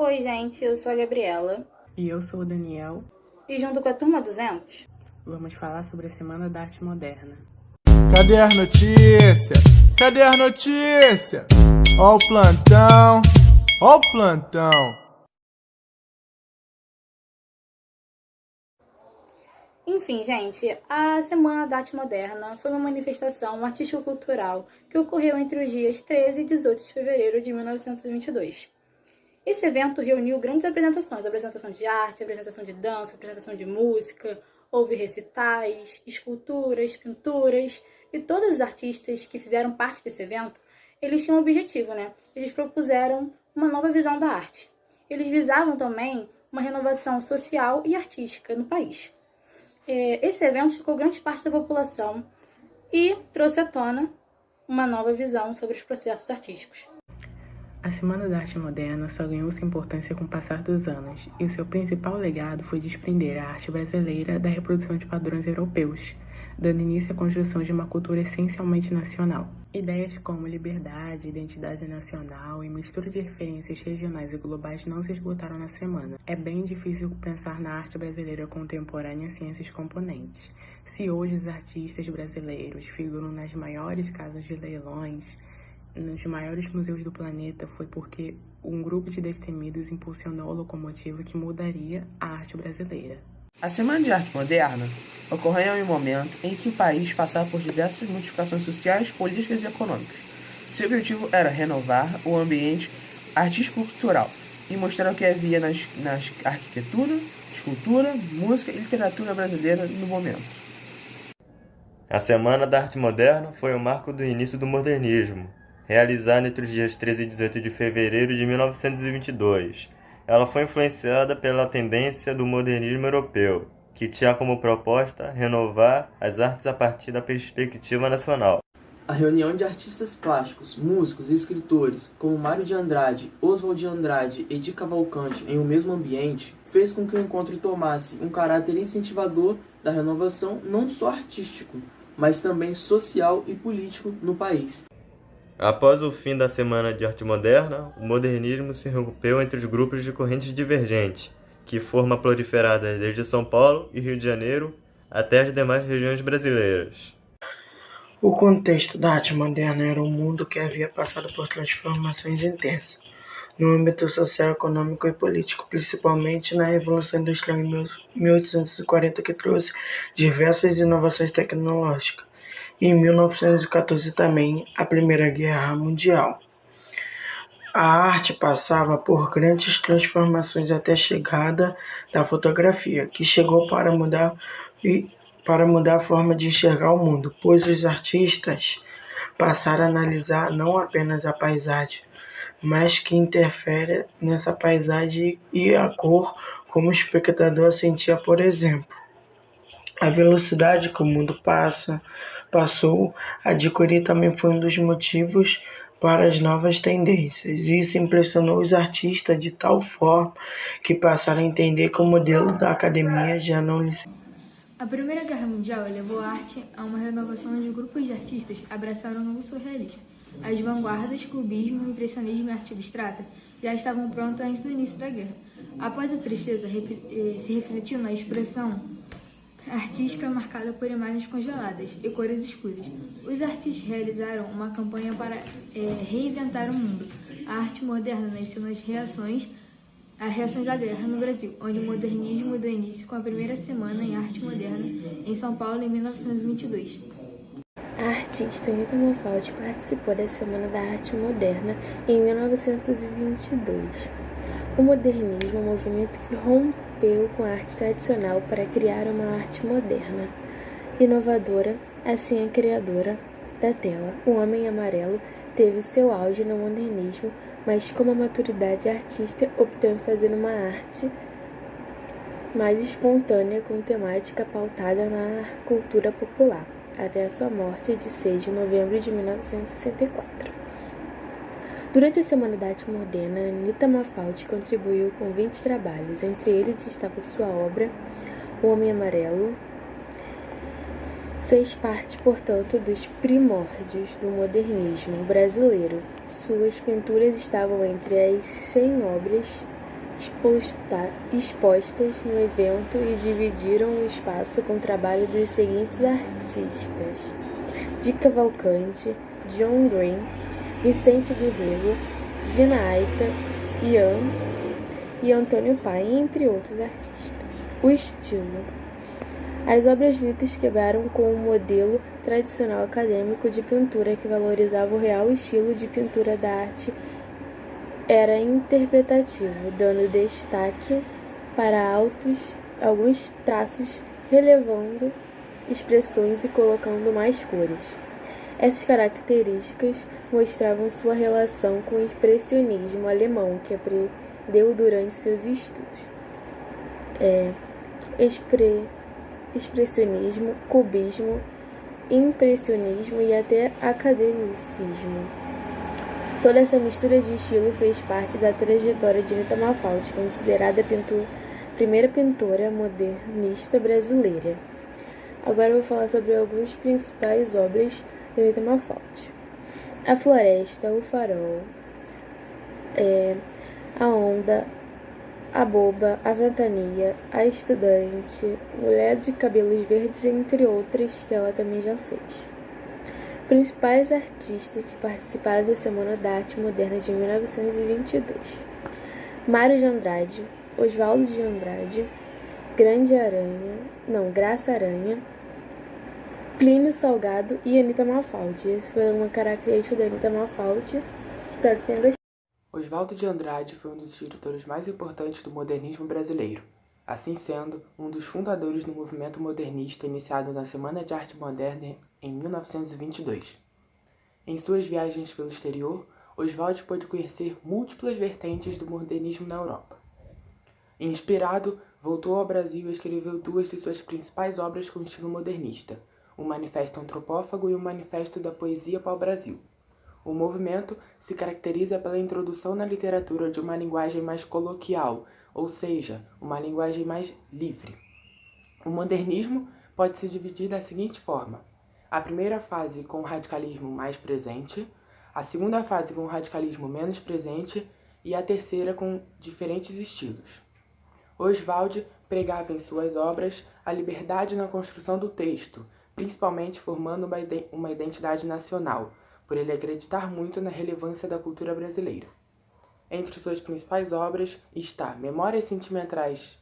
Oi, gente, eu sou a Gabriela. E eu sou o Daniel. E junto com a Turma 200, vamos falar sobre a Semana da Arte Moderna. Cadê as notícias? Cadê as notícias? Ó o plantão, ó o plantão. Enfim, gente, a Semana da Arte Moderna foi uma manifestação artístico-cultural que ocorreu entre os dias 13 e 18 de fevereiro de 1922. Esse evento reuniu grandes apresentações, apresentação de arte, apresentação de dança, apresentação de música, houve recitais, esculturas, pinturas, e todos os artistas que fizeram parte desse evento, eles tinham um objetivo, né? Eles propuseram uma nova visão da arte. Eles visavam também uma renovação social e artística no país. Esse evento chocou grande parte da população e trouxe à tona uma nova visão sobre os processos artísticos. A Semana da Arte Moderna só ganhou sua importância com o passar dos anos, e o seu principal legado foi desprender a arte brasileira da reprodução de padrões europeus, dando início à construção de uma cultura essencialmente nacional. Ideias como liberdade, identidade nacional e mistura de referências regionais e globais não se esgotaram na semana. É bem difícil pensar na arte brasileira contemporânea sem esses componentes. Se hoje os artistas brasileiros figuram nas maiores casas de leilões, nos maiores museus do planeta, foi porque um grupo de destemidos impulsionou a locomotiva que mudaria a arte brasileira. A Semana de Arte Moderna ocorreu em um momento em que o país passava por diversas modificações sociais, políticas e econômicas. Seu objetivo era renovar o ambiente artístico-cultural e mostrar o que havia nas arquitetura, escultura, música e literatura brasileira no momento. A Semana da Arte Moderna foi o marco do início do modernismo, realizada entre os dias 13 e 18 de fevereiro de 1922. Ela foi influenciada pela tendência do modernismo europeu, que tinha como proposta renovar as artes a partir da perspectiva nacional. A reunião de artistas plásticos, músicos e escritores, como Mário de Andrade, Oswald de Andrade e Di Cavalcanti em um mesmo ambiente, fez com que o encontro tomasse um caráter incentivador da renovação não só artístico, mas também social e político no país. Após o fim da Semana de Arte Moderna, o modernismo se rompeu entre os grupos de correntes divergentes, que foram proliferadas desde São Paulo e Rio de Janeiro até as demais regiões brasileiras. O contexto da arte moderna era um mundo que havia passado por transformações intensas, no âmbito social, econômico e político, principalmente na Revolução Industrial em 1840, que trouxe diversas inovações tecnológicas. Em 1914 também, a Primeira Guerra Mundial. A arte passava por grandes transformações até a chegada da fotografia, que chegou para mudar a forma de enxergar o mundo, pois os artistas passaram a analisar não apenas a paisagem, mas que interfere nessa paisagem e a cor, como o espectador sentia, por exemplo. A velocidade que o mundo passou a adquirir também foi um dos motivos para as novas tendências. Isso impressionou os artistas de tal forma que passaram a entender que o modelo da academia já não lhes... A Primeira Guerra Mundial levou a arte a uma renovação onde grupos de artistas abraçaram o novo surrealista. As vanguardas, cubismo, impressionismo e arte abstrata já estavam prontas antes do início da guerra. Após a tristeza se refletiu na expressão artística marcada por imagens congeladas e cores escuras. Os artistas realizaram uma campanha para reinventar o mundo. A arte moderna nasceu nas reações à guerra no Brasil, onde o modernismo deu início com a primeira semana em arte moderna em São Paulo em 1922. A artista Anita Malfatti participou da Semana da Arte Moderna em 1922. O modernismo é um movimento que rompeu com a arte tradicional para criar uma arte moderna, inovadora, assim a criadora da tela. O Homem Amarelo teve seu auge no modernismo, mas com uma maturidade artista optou em fazer uma arte mais espontânea com temática pautada na cultura popular, até a sua morte de 6 de novembro de 1964. Durante a Semana da Arte Moderna, Anita Malfatti contribuiu com 20 trabalhos, entre eles estava sua obra O Homem Amarelo. Fez parte, portanto, dos primórdios do modernismo brasileiro. Suas pinturas estavam entre as 100 obras expostas no evento e dividiram o espaço com o trabalho dos seguintes artistas: Di Cavalcante, John Green, Vicente Guerreiro, Zina Aita, Ian e Antônio Pai, entre outros artistas. O estilo. As obras lidas quebraram com o modelo tradicional acadêmico de pintura que valorizava o real estilo de pintura da arte era interpretativo, dando destaque para alguns traços, relevando expressões e colocando mais cores. Essas características mostravam sua relação com o expressionismo alemão, que aprendeu durante seus estudos. Expressionismo, cubismo, impressionismo e até academicismo. Toda essa mistura de estilo fez parte da trajetória de Anita Malfatti, considerada a primeira pintora modernista brasileira. Agora eu vou falar sobre algumas principais obras de Anita Malfatti. A Floresta, O Farol, A Onda, A Boba, A Ventania, A Estudante, Mulher de Cabelos Verdes, entre outras que ela também já fez. Principais artistas que participaram da Semana da Arte Moderna de 1922: Mário de Andrade, Oswaldo de Andrade, Graça Aranha, Plínio Salgado e Anita Malfatti. Essa foi uma característica da Anita Malfatti. Espero que tenham gostado. Oswaldo de Andrade foi um dos escritores mais importantes do modernismo brasileiro, assim sendo um dos fundadores do movimento modernista iniciado na Semana de Arte Moderna em 1922. Em suas viagens pelo exterior, Oswaldo pôde conhecer múltiplas vertentes do modernismo na Europa. Inspirado, voltou ao Brasil e escreveu duas de suas principais obras com estilo modernista, o Manifesto Antropófago e o Manifesto da Poesia para o Brasil. O movimento se caracteriza pela introdução na literatura de uma linguagem mais coloquial, ou seja, uma linguagem mais livre. O modernismo pode se dividir da seguinte forma: a primeira fase com o radicalismo mais presente, a segunda fase com o radicalismo menos presente e a terceira com diferentes estilos. Oswaldo pregava em suas obras a liberdade na construção do texto, principalmente formando uma identidade nacional, por ele acreditar muito na relevância da cultura brasileira. Entre suas principais obras está Memórias Sentimentais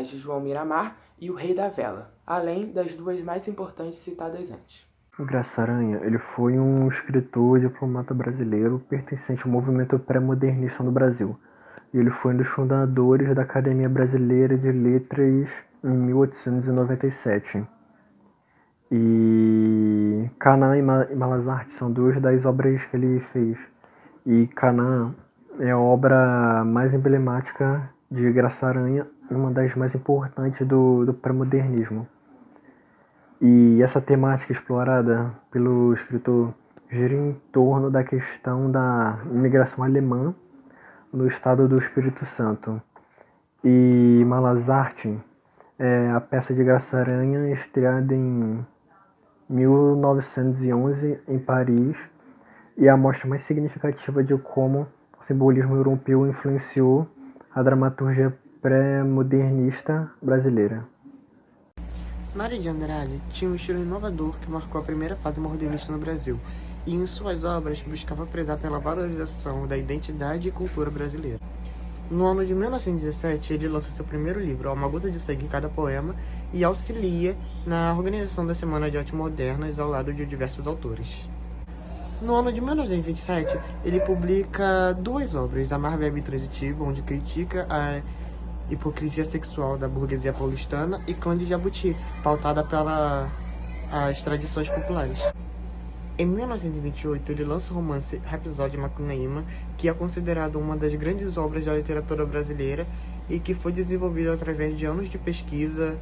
de João Miramar e O Rei da Vela, além das duas mais importantes citadas antes. Graça Aranha, ele foi um escritor e diplomata brasileiro pertencente ao movimento pré-modernista no Brasil. E ele foi um dos fundadores da Academia Brasileira de Letras em 1897. E Canaã e Malazarte são duas das obras que ele fez. E Canaã é a obra mais emblemática de Graça Aranha e uma das mais importantes do pré-modernismo. E essa temática explorada pelo escritor gira em torno da questão da imigração alemã no estado do Espírito Santo. E Malazarte é a peça de Graça Aranha estreada em 1911 em Paris e a amostra mais significativa de como o simbolismo europeu influenciou a dramaturgia pré-modernista brasileira. Mário de Andrade tinha um estilo inovador que marcou a primeira fase modernista no Brasil e em suas obras buscava prezar pela valorização da identidade e cultura brasileira. No ano de 1917, ele lança seu primeiro livro, Uma Gota de Sangue em Cada Poema, e auxilia na organização da Semana de Arte Modernas ao lado de diversos autores. No ano de 1927, ele publica duas obras, Amar Verbo Intransitivo, onde critica a hipocrisia sexual da burguesia paulistana, e Cândido Jabuti, pautada pelas tradições populares. Em 1928, ele lança o romance Rhapsódia Macunaíma, que é considerado uma das grandes obras da literatura brasileira e que foi desenvolvido através de anos de pesquisa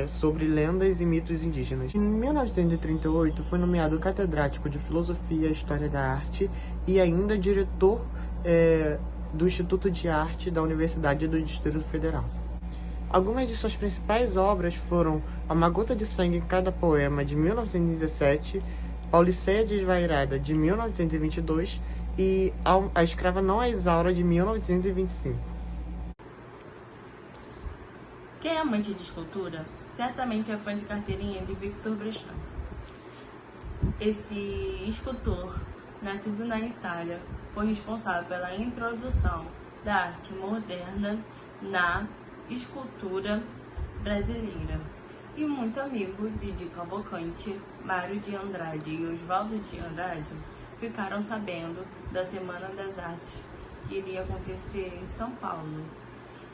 sobre lendas e mitos indígenas. Em 1938, foi nomeado catedrático de Filosofia e História da Arte e ainda diretor do Instituto de Arte da Universidade do Distrito Federal. Algumas de suas principais obras foram Uma Gota de Sangue em Cada Poema, de 1917, Pauliceia Desvairada, de 1922 e A Escrava Não a Isaura, de 1925. Quem é amante de escultura, certamente é fã de carteirinha de Victor Brechand. Esse escultor, nascido na Itália, foi responsável pela introdução da arte moderna na escultura brasileira. E muito amigo de Di Cavalcanti, Mário de Andrade e Oswaldo de Andrade ficaram sabendo da Semana das Artes que iria acontecer em São Paulo.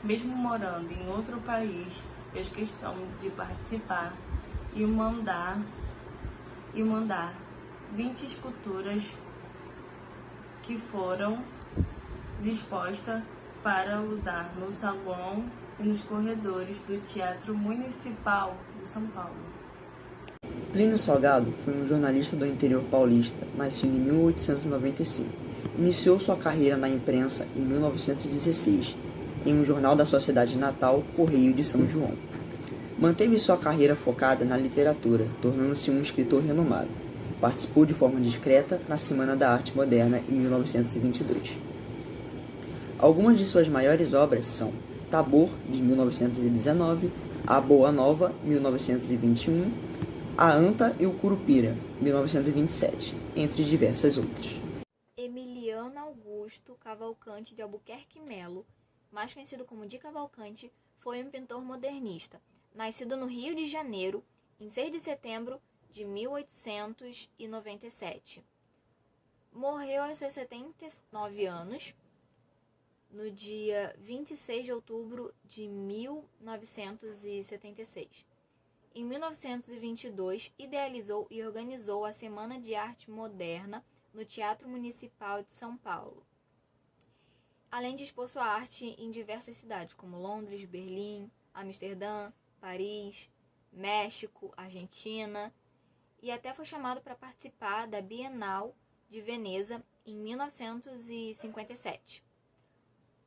Mesmo morando em outro país, fez questão de participar e mandar 20 esculturas que foram dispostas para usar no saguão e nos corredores do Teatro Municipal de São Paulo. Plínio Salgado foi um jornalista do interior paulista, nascido em 1895. Iniciou sua carreira na imprensa em 1916, em um jornal da sua cidade natal, Correio de São João. Manteve sua carreira focada na literatura, tornando-se um escritor renomado. Participou de forma discreta na Semana da Arte Moderna em 1922. Algumas de suas maiores obras são Tabor, de 1919, A Boa Nova, 1921, A Anta e o Curupira, 1927, entre diversas outras. Emiliano Augusto Cavalcanti de Albuquerque Melo, mais conhecido como Di Cavalcanti, foi um pintor modernista, nascido no Rio de Janeiro, em 6 de setembro de 1897. Morreu aos seus 79 anos, no dia 26 de outubro de 1976. Em 1922, idealizou e organizou a Semana de Arte Moderna no Teatro Municipal de São Paulo, além de expor sua arte em diversas cidades, como Londres, Berlim, Amsterdã, Paris, México, Argentina, e até foi chamado para participar da Bienal de Veneza em 1957.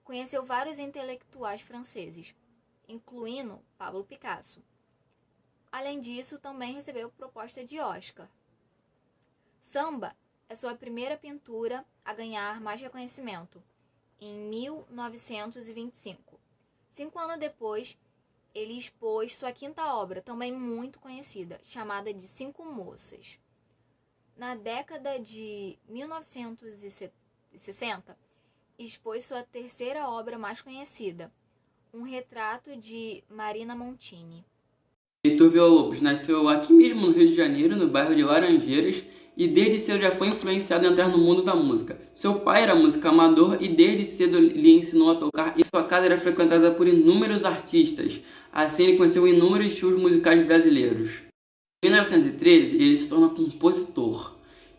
Conheceu vários intelectuais franceses, incluindo Pablo Picasso. Além disso, também recebeu proposta de Oscar. Samba é sua primeira pintura a ganhar mais reconhecimento, em 1925. 5 anos depois, ele expôs sua quinta obra, também muito conhecida, chamada de Cinco Moças. Na década de 1960, expôs sua terceira obra mais conhecida, um retrato de Marina Montini. Heitor Villa-Lobos nasceu aqui mesmo no Rio de Janeiro, no bairro de Laranjeiras, e desde cedo já foi influenciado a entrar no mundo da música. Seu pai era músico amador e desde cedo lhe ensinou a tocar, e sua casa era frequentada por inúmeros artistas. Assim ele conheceu inúmeros estilos musicais brasileiros. Em 1913 ele se torna compositor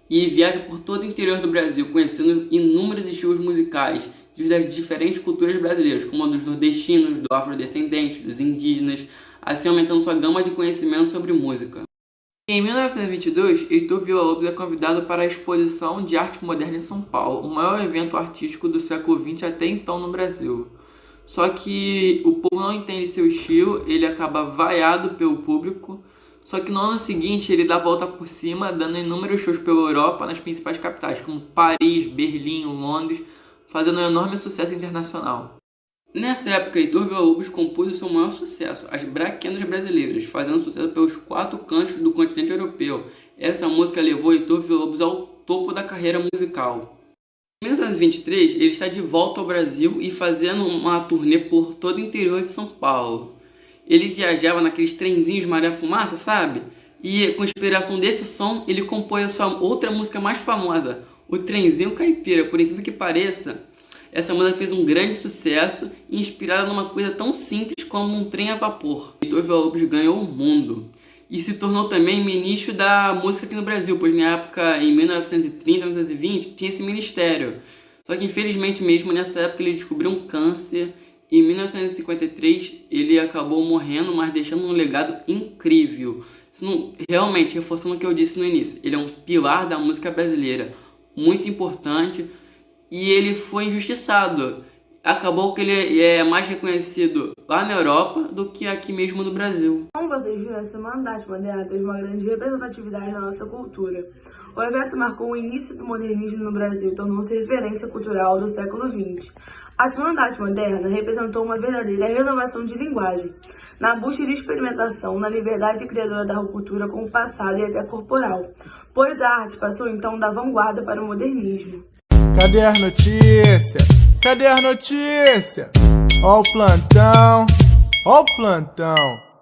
e viaja por todo o interior do Brasil, conhecendo inúmeros estilos musicais das diferentes culturas brasileiras, como a dos nordestinos, do afrodescendente, dos indígenas, assim aumentando sua gama de conhecimento sobre música. Em 1922, Heitor Villa-Lobos é convidado para a Exposição de Arte Moderna em São Paulo, o maior evento artístico do século XX até então no Brasil. Só que o povo não entende seu estilo, ele acaba vaiado pelo público. Só que no ano seguinte ele dá a volta por cima, dando inúmeros shows pela Europa nas principais capitais, como Paris, Berlim, Londres, fazendo um enorme sucesso internacional. Nessa época, Heitor Villa-Lobos compôs o seu maior sucesso, As Braquenas Brasileiras, fazendo sucesso pelos 4 cantos do continente europeu. Essa música levou Heitor Villa-Lobos ao topo da carreira musical. Em 1923, ele está de volta ao Brasil e fazendo uma turnê por todo o interior de São Paulo. Ele viajava naqueles trenzinhos Maré Fumaça, sabe? E com inspiração desse som, ele compôs a sua outra música mais famosa, O Trenzinho Caipira. Por incrível que pareça, essa música fez um grande sucesso, inspirada numa coisa tão simples como um trem a vapor. Heitor Villa-Lobos ganhou o mundo e se tornou também ministro da música aqui no Brasil, pois na época, em 1930, 1920, tinha esse ministério. Só que infelizmente mesmo nessa época ele descobriu um câncer. Em 1953 ele acabou morrendo, mas deixando um legado incrível. Realmente, reforçando o que eu disse no início, ele é um pilar da música brasileira, muito importante, e ele foi injustiçado. Acabou que ele é mais reconhecido lá na Europa do que aqui mesmo no Brasil. Como vocês viram, a Semana da Arte Moderna teve uma grande representatividade na nossa cultura. O evento marcou o início do modernismo no Brasil e tornou-se referência cultural do século XX. A Semana da Arte Moderna representou uma verdadeira renovação de linguagem, na busca de experimentação, na liberdade criadora da cultura com o passado e até corporal, pois a arte passou então da vanguarda para o modernismo. Cadê as notícias? Cadê as notícias? Ó o plantão, ó o plantão.